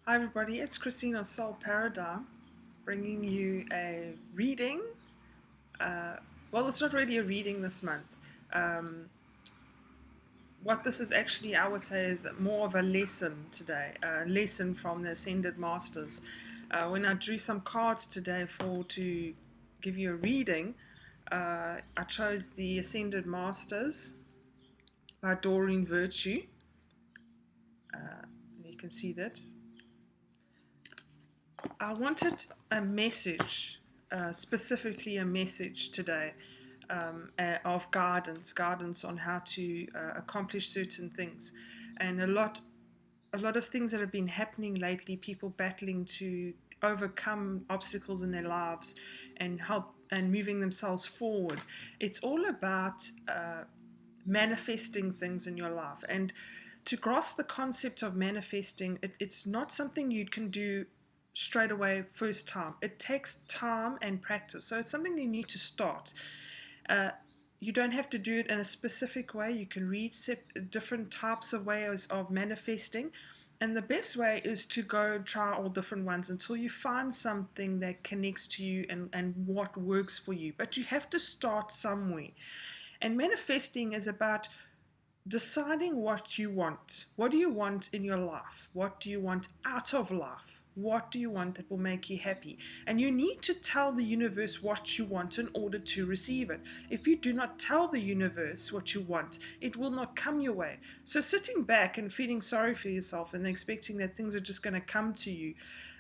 Hi everybody, it's Christine of Soul Paradigm bringing you a reading. Uh, well, it's not really a reading this month. Um, what this is actually, I would say, is more of a lesson today, a lesson from the Ascended Masters. When I drew some cards today to give you a reading, I chose the Ascended Masters by Doreen Virtue. You can see that. I wanted a message, specifically a message today of guidance on how to accomplish certain things, and a lot of things that have been happening lately. People battling to overcome obstacles in their lives and help and moving themselves forward. It's all about manifesting things in your life, and to grasp the concept of manifesting, it's not something you can do straight away first time. It takes time and practice, so it's something you need to start. uh, you don't have to do it in a specific way. You can read different types of ways of manifesting, and the best way is to go try all different ones until you find something that connects to you and what works for you. But you have to start somewhere. And manifesting is about deciding what you want. What do you want in your life? What do you want out of life? What do you want that will make you happy? And you need to tell the universe what you want in order to receive it. If you do not tell the universe what you want, it will not come your way. So sitting back and feeling sorry for yourself and expecting that things are just going to come to you,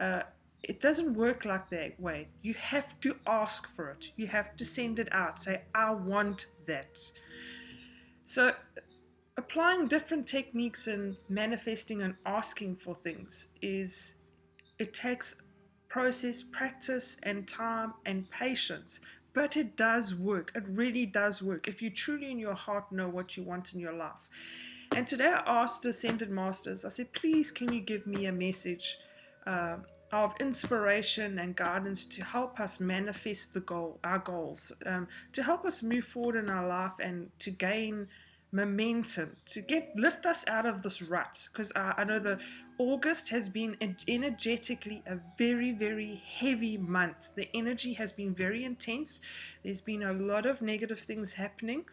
uh, it doesn't work like that way. You have to ask for it. You have to send it out. Say, I want that. So applying different techniques in manifesting and asking for things is, it takes process, practice and time and patience, but it does work. It really does work if you truly in your heart know what you want in your life. And today I asked Ascended Masters, I said, please can you give me a message uh, of inspiration and guidance to help us manifest our goals, to help us move forward in our life and to gain momentum, to lift us out of this rut. Because I know the August has been energetically a very, very heavy month. The energy has been very intense. There's been a lot of negative things happening,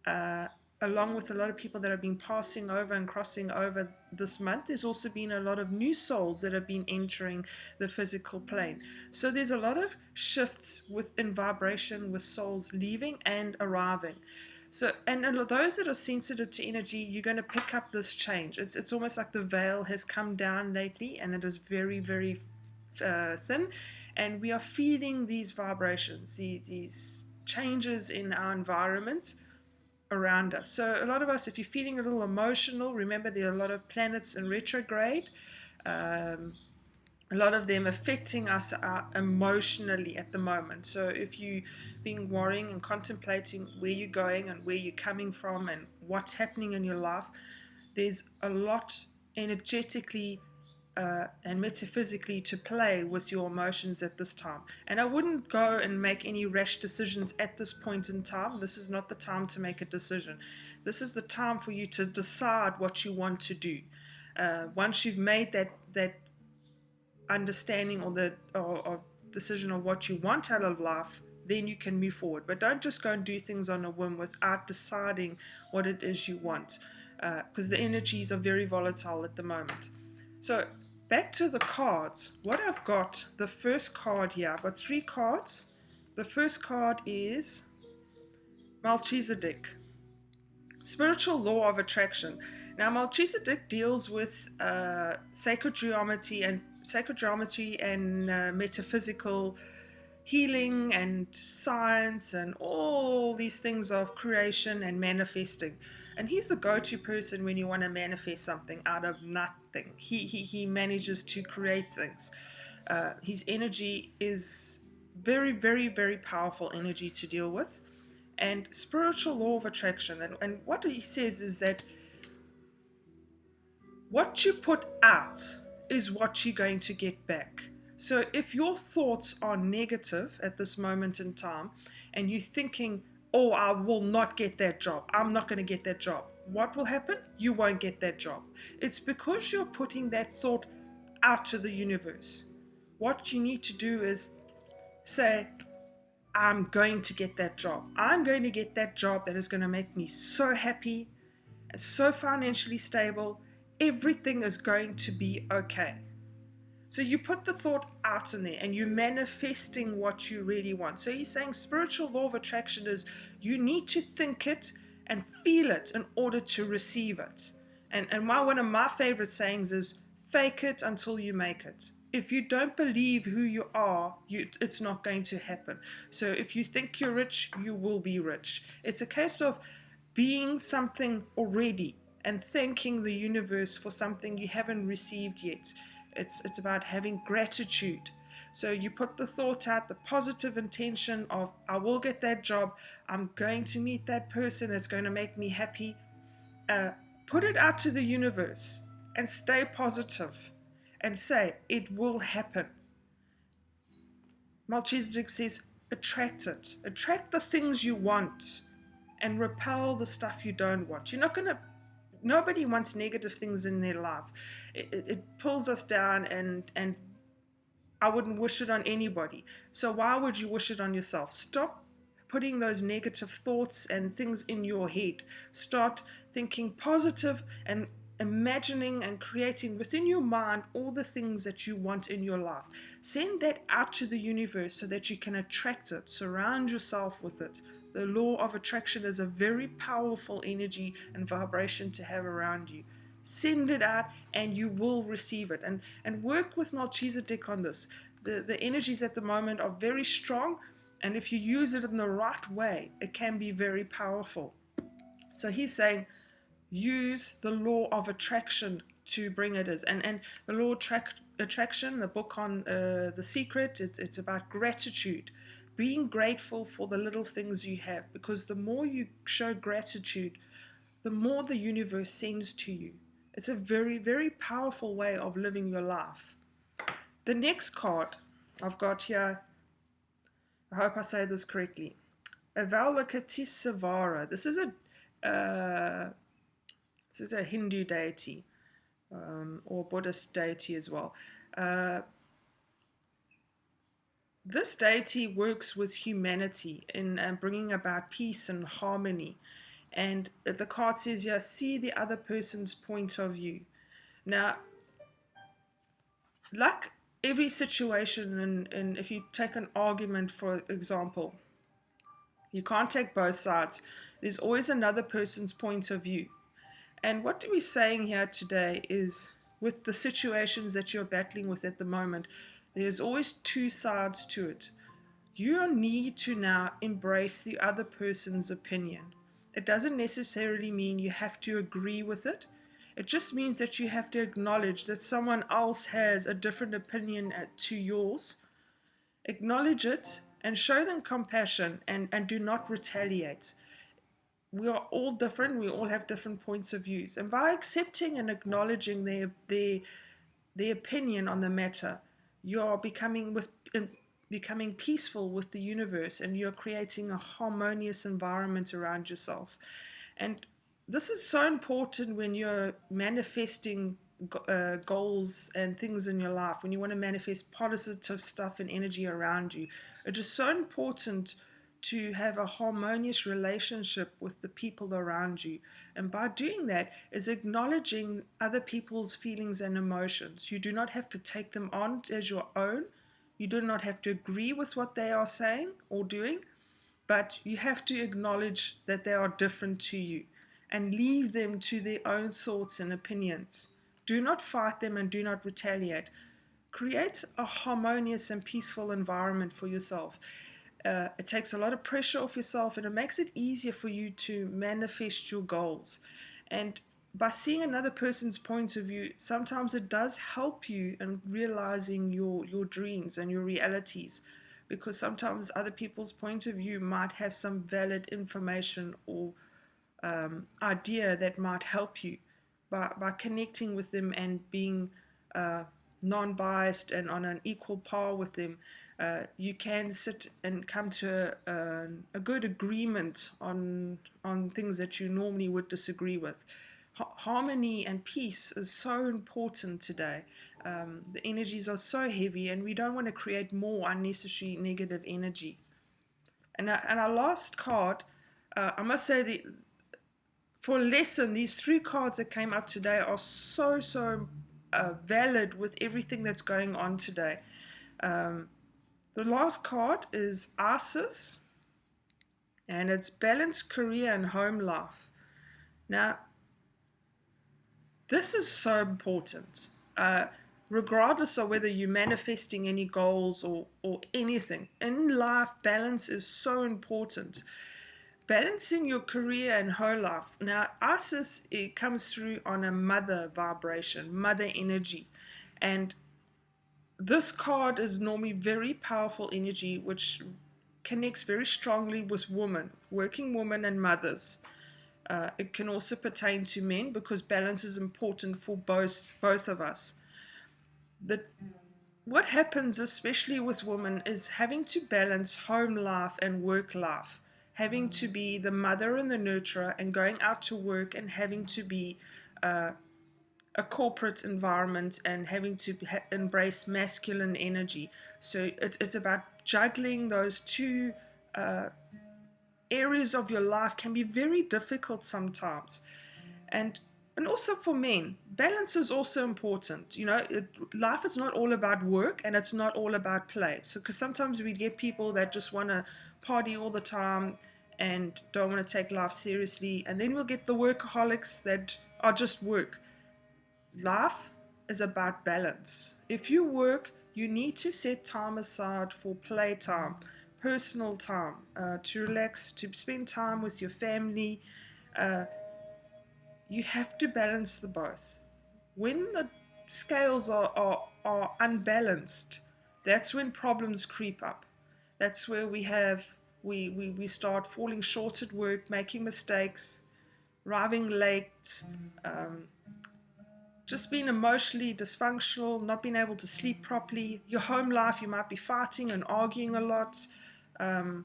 uh, along with a lot of people that have been passing over and crossing over this month. There's also been a lot of new souls that have been entering the physical plane. So there's a lot of shifts within vibration, with souls leaving and arriving. So, and those that are sensitive to energy, you're going to pick up this change. It's almost like the veil has come down lately, and it is very, very thin, and we are feeling these vibrations, these changes in our environment around us. So a lot of us, if you're feeling a little emotional, remember there are a lot of planets in retrograde. A lot of them affecting us emotionally at the moment. So if you been worrying and contemplating where you're going and where you're coming from and what's happening in your life, there's a lot energetically and metaphysically to play with your emotions at this time. And I wouldn't go and make any rash decisions at this point in time. This is not the time to make a decision. This is the time for you to decide what you want to do. Once you've made that understanding or decision of what you want out of life, then you can move forward. But don't just go and do things on a whim without deciding what it is you want, because the energies are very volatile at the moment. So back to the cards. What I've got, the first card here, I've got three cards. The first card is Melchizedek, spiritual law of attraction. Now, Melchizedek deals with sacred geometry and metaphysical healing and science and all these things of creation and manifesting. And he's the go-to person when you want to manifest something out of nothing. He manages to create things. His energy is very, very, very powerful energy to deal with. And spiritual law of attraction. And what he says is that what you put out is what you're going to get back. So if your thoughts are negative at this moment in time and you're thinking, oh, I will not get that job, I'm not going to get that job, what will happen? You won't get that job. It's because you're putting that thought out to the universe. What you need to do is say, I'm going to get that job. I'm going to get that job that is going to make me so happy and so financially stable. Everything is going to be okay. So you put the thought out in there and you're manifesting what you really want. So he's saying spiritual law of attraction is you need to think it and feel it in order to receive it. And one of my favorite sayings is fake it until you make it. If you don't believe who you are, it's not going to happen. So if you think you're rich, you will be rich. It's a case of being something already and thanking the universe for something you haven't received yet. It's about having gratitude. So you put the thought out, the positive intention of, I will get that job, I'm going to meet that person that's going to make me happy. Uh, Put it out to the universe and stay positive and say, it will happen. Melchizedek says, attract it. Attract the things you want and repel the stuff you don't want. You're not going to, nobody wants negative things in their life. It pulls us down, and I wouldn't wish it on anybody. So why would you wish it on yourself? Stop putting those negative thoughts and things in your head. Start thinking positive and imagining and creating within your mind all the things that you want in your life. Send that out to the universe so that you can attract it. Surround yourself with it. The law of attraction is a very powerful energy and vibration to have around you. Send it out and you will receive it. And work with Melchizedek on this. The energies at the moment are very strong, and if you use it in the right way, it can be very powerful. So he's saying, use the law of attraction to bring it as. And the law of attraction, the book on The Secret, it's about gratitude. Being grateful for the little things you have, because the more you show gratitude, the more the universe sends to you. It's a very, very powerful way of living your life. The next card I've got here, I hope I say this correctly, Avalokitesvara. This is a Hindu deity, or Buddhist deity as well. This deity works with humanity in bringing about peace and harmony. And the card says here, see the other person's point of view. Now, like every situation, and if you take an argument, for example, you can't take both sides. There's always another person's point of view. And what we're saying here today is, with the situations that you're battling with at the moment, there's always two sides to it. You need to now embrace the other person's opinion. It doesn't necessarily mean you have to agree with it. It just means that you have to acknowledge that someone else has a different opinion to yours. Acknowledge it and show them compassion, and do not retaliate. We are all different. We all have different points of views. And by accepting and acknowledging their opinion on the matter, you are becoming peaceful with the universe, and you're creating a harmonious environment around yourself. And this is so important when you're manifesting goals and things in your life, when you want to manifest positive stuff and energy around you. It is so important to have a harmonious relationship with the people around you. And by doing that is acknowledging other people's feelings and emotions. You do not have to take them on as your own. You do not have to agree with what they are saying or doing, but you have to acknowledge that they are different to you and leave them to their own thoughts and opinions. Do not fight them and do not retaliate. Create a harmonious and peaceful environment for yourself. It takes a lot of pressure off yourself, and it makes it easier for you to manifest your goals. And by seeing another person's point of view, sometimes it does help you in realizing your dreams and your realities, because sometimes other people's point of view might have some valid information or idea that might help you. By connecting with them and being non-biased and on an equal par with them, you can sit and come to a good agreement on things that you normally would disagree with. Harmony and peace is so important today. The energies are so heavy, and we don't want to create more unnecessary negative energy. And our last card, I must say, for a lesson, these three cards that came up today are so valid with everything that's going on today. Um, the last card is Isis, and it's balanced career and home life. Now, this is so important. Regardless of whether you're manifesting any goals or anything, in life, balance is so important. Balancing your career and whole life. Now, Isis, it comes through on a mother vibration, mother energy. And this card is normally very powerful energy, which connects very strongly with women, working women and mothers. It can also pertain to men because balance is important for both of us. The, what happens, especially with women, is having to balance home life and work life, having to be the mother and the nurturer, and going out to work and having to be a corporate environment and having to embrace masculine energy. So it's about juggling those two areas of your life can be very difficult sometimes. And also for men, balance is also important. Life is not all about work and it's not all about play. So because sometimes we get people that just want to party all the time and don't want to take life seriously, and then we'll get the workaholics that are just work. Life is about balance. If you work, you need to set time aside for playtime, personal time, to relax, to spend time with your family. You have to balance the both. When the scales are unbalanced, that's when problems creep up. That's where we start falling short at work, making mistakes, arriving late, just being emotionally dysfunctional, not being able to sleep properly. Your home life, you might be fighting and arguing a lot. A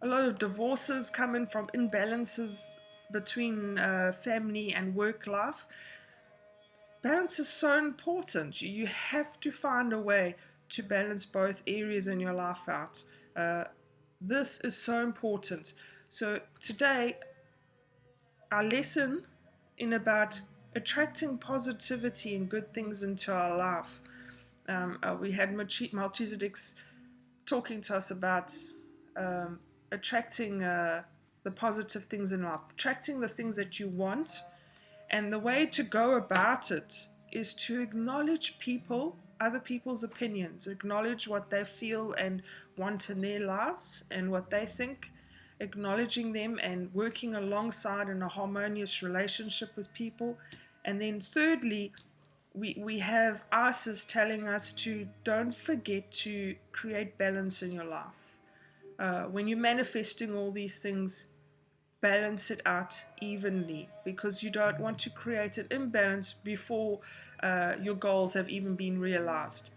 lot of divorces come in from imbalances between family and work life. Balance is so important. You have to find a way to balance both areas in your life out. This is so important. So today, our lesson in about attracting positivity and good things into our life. We had Melchizedek's talking to us about attracting the positive things in life, attracting the things that you want. And the way to go about it is to acknowledge other people's opinions, acknowledge what they feel and want in their lives and what they think, acknowledging them and working alongside in a harmonious relationship with people. And then thirdly, we have Isis telling us to don't forget to create balance in your life. When you're manifesting all these things, balance it out evenly, because you don't want to create an imbalance before your goals have even been realized.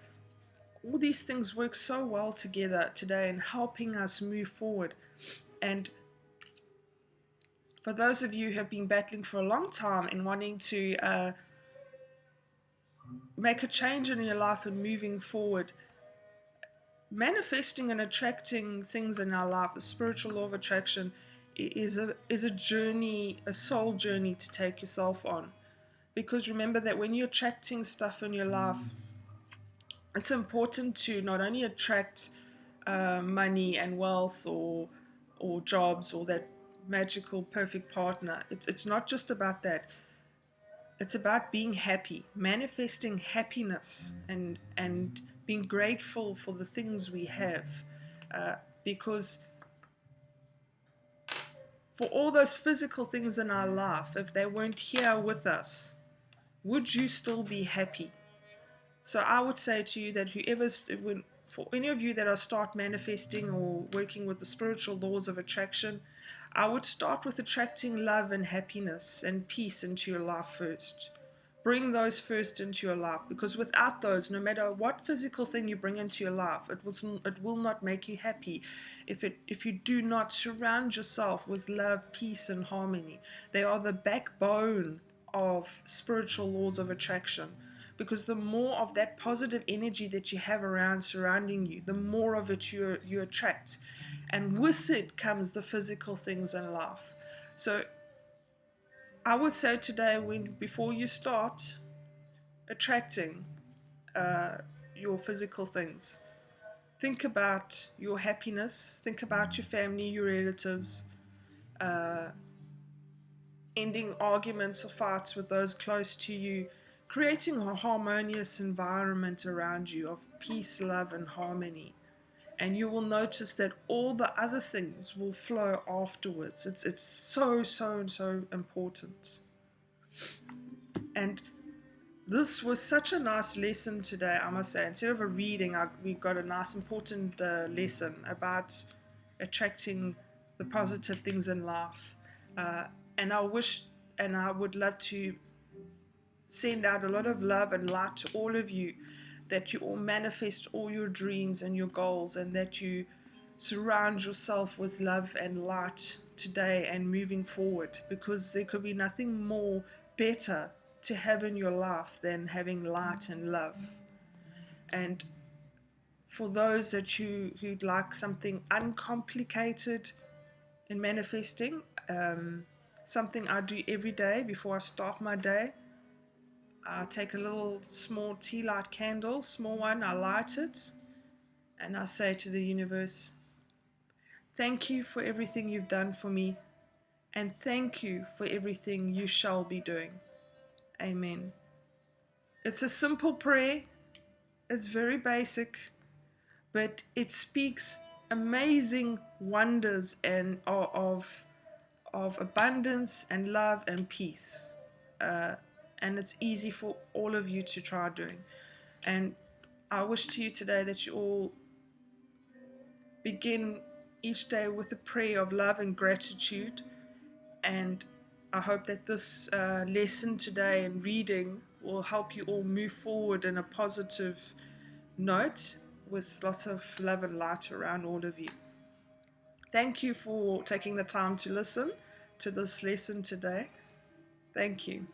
All these things work so well together today in helping us move forward. And for those of you who have been battling for a long time and wanting to make a change in your life and moving forward, manifesting and attracting things in our life, the spiritual law of attraction, is a journey, a soul journey to take yourself on. Because remember that when you're attracting stuff in your life, it's important to not only attract money and wealth or jobs or that magical perfect partner. It's not just about that. It's about being happy, manifesting happiness, and being grateful for the things we have, because for all those physical things in our life, if they weren't here with us, would you still be happy? So I would say to you that for any of you that are start manifesting or working with the spiritual laws of attraction, I would start with attracting love and happiness and peace into your life first. Bring those first into your life, because without those, no matter what physical thing you bring into your life, it will not make you happy if you do not surround yourself with love, peace, and harmony. They are the backbone of spiritual laws of attraction, because the more of that positive energy that you have around surrounding you, the more of it you attract, and with it comes the physical things in life. So I would say today, before you start attracting uh, your physical things, think about your happiness, think about your family, your relatives, uh, ending arguments or fights with those close to you, creating a harmonious environment around you of peace, love, and harmony. And you will notice that all the other things will flow afterwards. It's so important. And this was such a nice lesson today, I must say. Instead of a reading, we got a nice important lesson about attracting the positive things in life. And I wish, and I would love to send out a lot of love and light to all of you, that you all manifest all your dreams and your goals, and that you surround yourself with love and light today and moving forward, because there could be nothing more better to have in your life than having light and love. And for those that who'd like something uncomplicated in manifesting, something I do every day before I start my day, I take a little small tea light candle, small one, I light it, and I say to the universe, thank you for everything you've done for me, and thank you for everything you shall be doing. Amen. It's a simple prayer, it's very basic, but it speaks amazing wonders and of abundance and love and peace. And it's easy for all of you to try doing. And I wish to you today that you all begin each day with a prayer of love and gratitude. And I hope that this lesson today and reading will help you all move forward in a positive note, with lots of love and light around all of you. Thank you for taking the time to listen to this lesson today. Thank you.